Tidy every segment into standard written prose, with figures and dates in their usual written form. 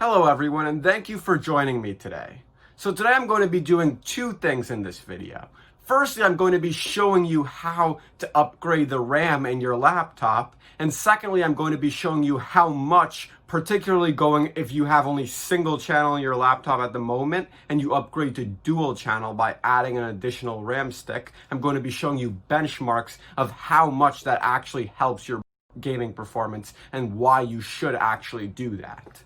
Hello everyone, and thank you for joining me today. So today I'm going to be doing two things in this video. Firstly, I'm going to be showing you how to upgrade the RAM in your laptop. And secondly, I'm going to be showing you how much, particularly going if you have only single channel in your laptop at the moment and you upgrade to dual channel by adding an additional RAM stick. I'm going to be showing you benchmarks of how much that actually helps your gaming performance and why you should actually do that.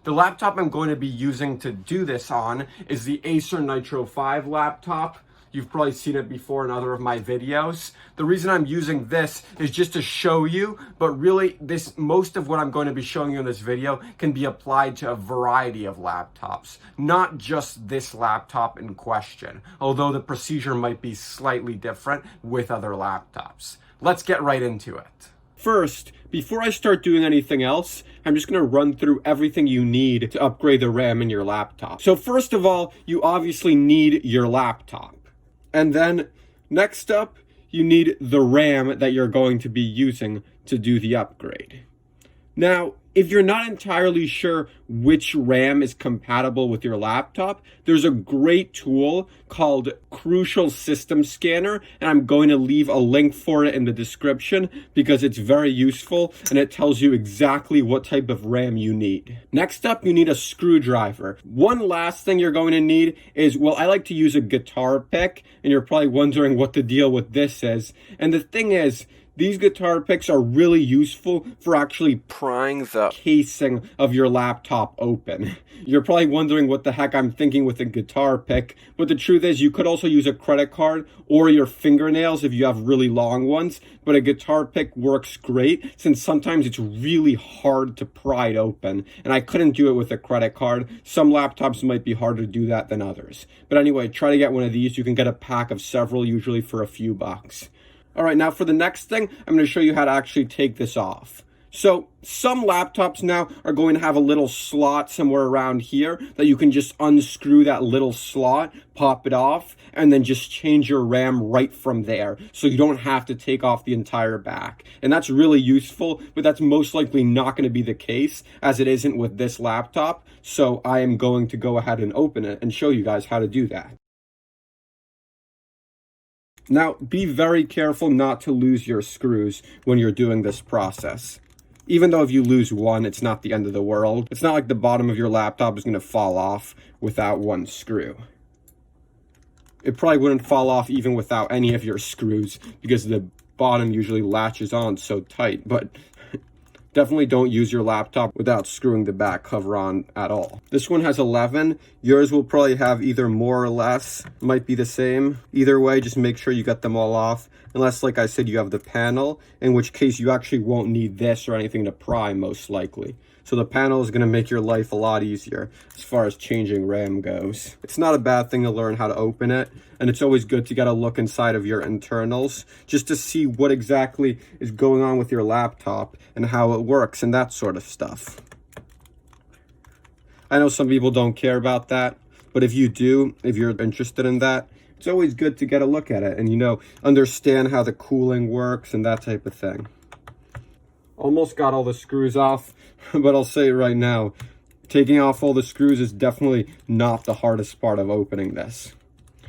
The laptop I'm going to be using to do this on is the Acer Nitro 5 laptop. You've probably seen it before in other of my videos. The reason I'm using this is just to show you, but really most of what I'm going to be showing you in this video can be applied to a variety of laptops, not just this laptop in question, although the procedure might be slightly different with other laptops. Let's get right into it. First, before I start doing anything else, I'm just going to run through everything you need to upgrade the RAM in your laptop. So first of all, you obviously need your laptop. And then next up, you need the RAM that you're going to be using to do the upgrade. Now, if you're not entirely sure which RAM is compatible with your laptop, there's a great tool called Crucial System Scanner, and I'm going to leave a link for it in the description because it's very useful and it tells you exactly what type of RAM you need. Next up, you need a screwdriver. One last thing you're going to need is, well, I like to use a guitar pick, and you're probably wondering what the deal with this is. And the thing is, these guitar picks are really useful for actually prying the casing of your laptop open. You're probably wondering what the heck I'm thinking with a guitar pick, but the truth is you could also use a credit card or your fingernails if you have really long ones, but a guitar pick works great since sometimes it's really hard to pry it open, and I couldn't do it with a credit card. Some laptops might be harder to do that than others. But anyway, try to get one of these. You can get a pack of several, usually for a few bucks. All right, now for the next thing, I'm going to show you how to actually take this off. So some laptops now are going to have a little slot somewhere around here that you can just unscrew that little slot, pop it off, and then just change your RAM right from there. So you don't have to take off the entire back. And that's really useful, but that's most likely not going to be the case as it isn't with this laptop. So I am going to go ahead and open it and show you guys how to do that. Now, be very careful not to lose your screws when you're doing this process. Even though if you lose one, it's not the end of the world. It's not like the bottom of your laptop is going to fall off without one screw. It probably wouldn't fall off even without any of your screws because the bottom usually latches on so tight, but definitely don't use your laptop without screwing the back cover on at all. This one has 11. Yours will probably have either more or less. Might be the same. Either way, just make sure you get them all off. Unless, like I said, you have the panel, in which case you actually won't need this or anything to pry, most likely. So the panel is going to make your life a lot easier as far as changing RAM goes. It's not a bad thing to learn how to open it, and it's always good to get a look inside of your internals just to see what exactly is going on with your laptop and how it works and that sort of stuff. I know some people don't care about that, but if you do, if you're interested in that, it's always good to get a look at it and, understand how the cooling works and that type of thing. Almost got all the screws off, but I'll say it right now, taking off all the screws is definitely not the hardest part of opening this,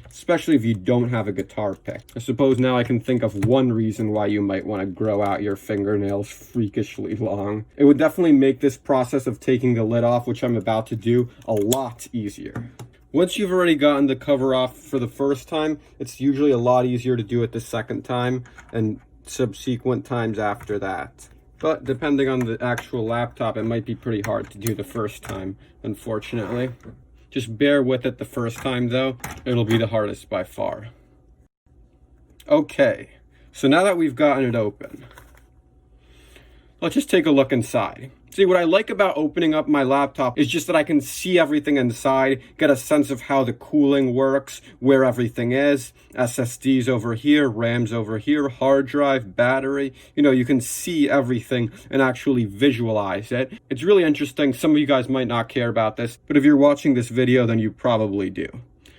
especially if you don't have a guitar pick. I suppose now I can think of one reason why you might want to grow out your fingernails freakishly long. It would definitely make this process of taking the lid off, which I'm about to do, a lot easier. Once you've already gotten the cover off for the first time, it's usually a lot easier to do it the second time and subsequent times after that. But depending on the actual laptop, it might be pretty hard to do the first time, unfortunately. Just bear with it the first time though, it'll be the hardest by far. Okay, so now that we've gotten it open, let's just take a look inside. See, what I like about opening up my laptop is just that I can see everything inside, get a sense of how the cooling works, where everything is, SSDs over here, RAMs over here, hard drive, battery. You can see everything and actually visualize it. It's really interesting. Some of you guys might not care about this, but if you're watching this video, then you probably do.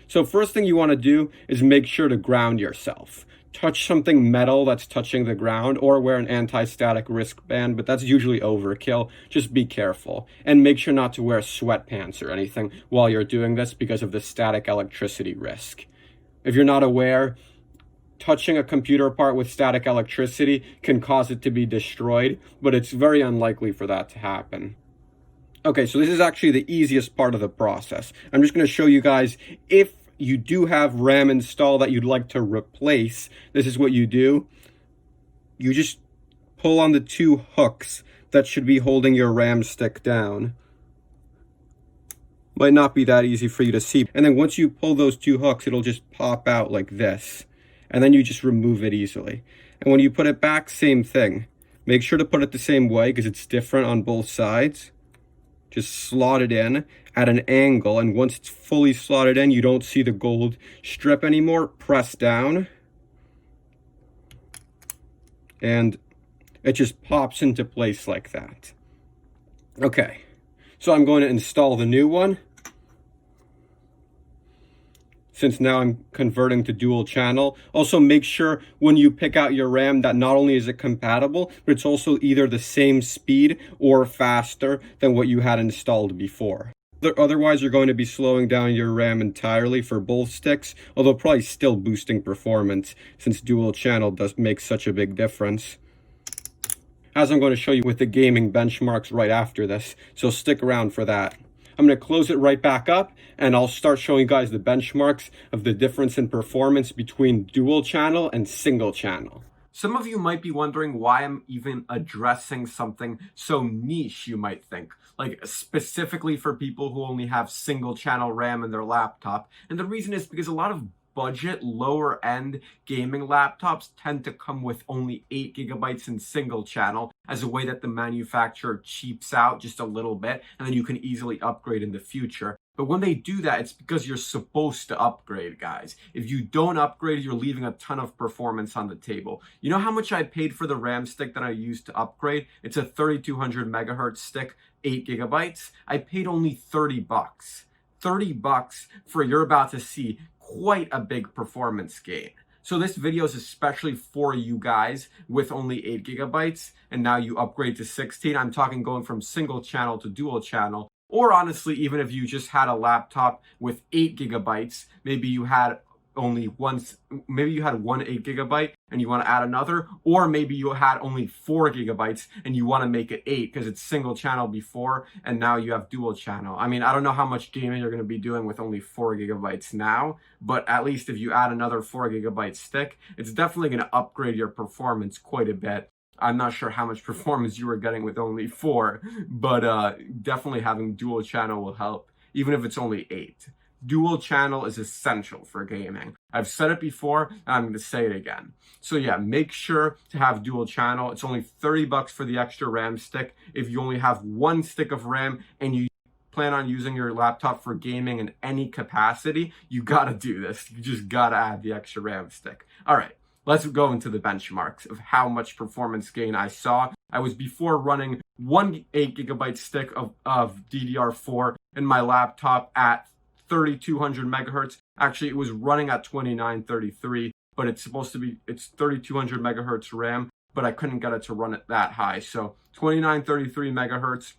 So first thing you want to do is make sure to ground yourself. touch something metal that's touching the ground, or wear an anti-static wristband, but that's usually overkill. Just be careful. And make sure not to wear sweatpants or anything while you're doing this because of the static electricity risk. If you're not aware, touching a computer part with static electricity can cause it to be destroyed, but it's very unlikely for that to happen. Okay, so this is actually the easiest part of the process. I'm just going to show you guys, if you do have RAM installed that you'd like to replace, this is what you do. You just pull on the two hooks that should be holding your RAM stick down. Might not be that easy for you to see. And then once you pull those two hooks, it'll just pop out like this. And then you just remove it easily. And when you put it back, same thing. Make sure to put it the same way because it's different on both sides. Just slot it in at an angle, and once it's fully slotted in, you don't see the gold strip anymore. Press down, and it just pops into place like that. Okay, so I'm going to install the new one. Since now I'm converting to dual channel. Also make sure when you pick out your RAM that not only is it compatible, but it's also either the same speed or faster than what you had installed before. Otherwise, you're going to be slowing down your RAM entirely for both sticks, although probably still boosting performance since dual channel does make such a big difference. As I'm going to show you with the gaming benchmarks right after this, so stick around for that. I'm going to close it right back up, and I'll start showing you guys the benchmarks of the difference in performance between dual channel and single channel. Some of you might be wondering why I'm even addressing something so niche, you might think, like specifically for people who only have single channel RAM in their laptop. And the reason is because a lot of budget, lower end gaming laptops tend to come with only 8 gigabytes in single channel as a way that the manufacturer cheaps out just a little bit, and then you can easily upgrade in the future. But when they do that, it's because you're supposed to upgrade, guys. If you don't upgrade, you're leaving a ton of performance on the table. You know how much I paid for the RAM stick that I used to upgrade? It's a 3200 megahertz stick, 8 gigabytes. I paid only 30 bucks. 30 bucks for you're about to see quite a big performance gain. So this video is especially for you guys with only 8 gigabytes and now you upgrade to 16. I'm talking going from single channel to dual channel. Or honestly, even if you just had a laptop with 8 gigabytes, maybe you had only one 8 gigabyte and you want to add another, or maybe you had only 4 gigabytes and you want to make it 8 because it's single channel before and now you have dual channel. I mean, I don't know how much gaming you're going to be doing with only 4 gigabytes now, but at least if you add another 4 gigabyte stick, it's definitely going to upgrade your performance quite a bit. I'm not sure how much performance you were getting with only 4, but definitely having dual channel will help, even if it's only 8. Dual channel is essential for gaming. I've said it before, and I'm going to say it again. So yeah, make sure to have dual channel. It's only 30 bucks for the extra RAM stick. If you only have one stick of RAM and you plan on using your laptop for gaming in any capacity, you gotta do this. You just gotta add the extra RAM stick. All right. Let's go into the benchmarks of how much performance gain I saw. I was before running one 8 gigabyte stick of DDR4 in my laptop at 3200 megahertz. Actually, it was running at 2933, but it's 3200 megahertz RAM, but I couldn't get it to run it that high. So 2933 megahertz.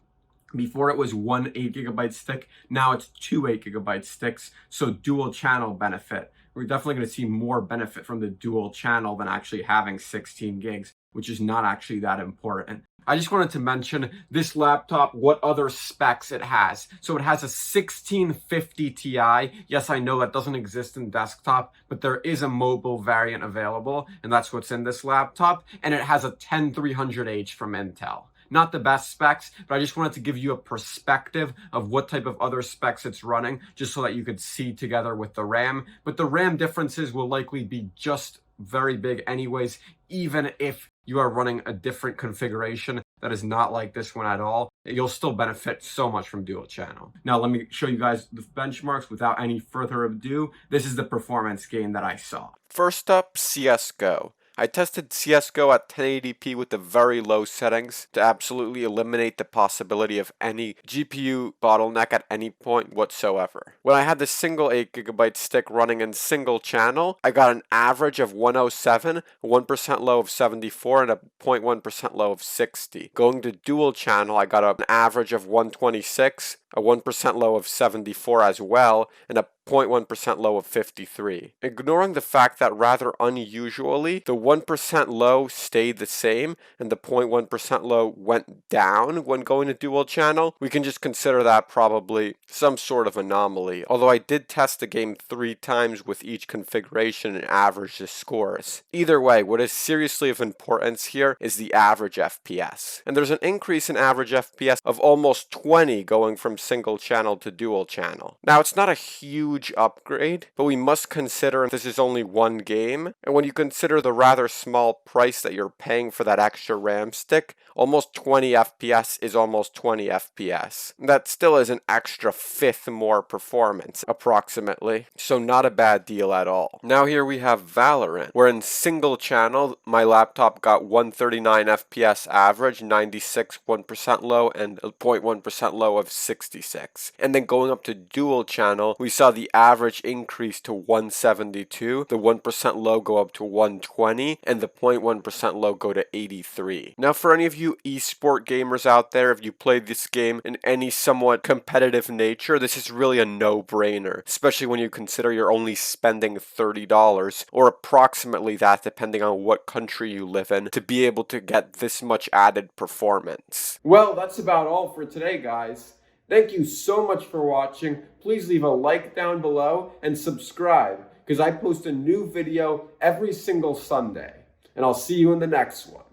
Before it was one 8 gigabyte stick. Now it's two 8 gigabyte sticks. So dual channel benefit. We're definitely going to see more benefit from the dual channel than actually having 16 gigs, which is not actually that important. I just wanted to mention this laptop, what other specs it has. So it has a 1650 Ti. Yes, I know that doesn't exist in desktop, but there is a mobile variant available, and that's what's in this laptop. And it has a 10300H from Intel. Not the best specs, but I just wanted to give you a perspective of what type of other specs it's running, just so that you could see together with the RAM. But the RAM differences will likely be just very big anyways, even if you are running a different configuration that is not like this one at all. You'll still benefit so much from dual channel. Now let me show you guys the benchmarks without any further ado. This is the performance gain that I saw. First up, CSGO. I tested CSGO at 1080p with the very low settings to absolutely eliminate the possibility of any GPU bottleneck at any point whatsoever. When I had the single 8GB stick running in single channel, I got an average of 107, a 1% low of 74, and a 0.1% low of 60. Going to dual channel, I got an average of 126, a 1% low of 74 as well, and a 0.1% low of 53. Ignoring the fact that rather unusually, the 1% low stayed the same and the 0.1% low went down when going to dual channel, we can just consider that probably some sort of anomaly. Although I did test the game 3 times with each configuration and average the scores. Either way, what is seriously of importance here is the average FPS. And there's an increase in average FPS of almost 20 going from single channel to dual channel. Now, it's not a huge upgrade, but we must consider this is only one game, and when you consider the rather small price that you're paying for that extra RAM stick, almost 20 FPS is almost 20 FPS. That still is an extra fifth more performance, approximately, so not a bad deal at all. Now here we have Valorant, where in single channel, my laptop got 139 FPS average, 96 1% low, and a 0.1% low of 66. And then going up to dual channel, we saw the average increase to 172, the 1% low go up to 120, and the 0.1% low go to 83. Now for any of you esport gamers out there, if you played this game in any somewhat competitive nature, this is really a no-brainer, especially when you consider you're only spending $30, or approximately that depending on what country you live in, to be able to get this much added performance. Well, that's about all for today, guys. Thank you so much for watching. Please leave a like down below and subscribe, because I post a new video every single Sunday. And I'll see you in the next one.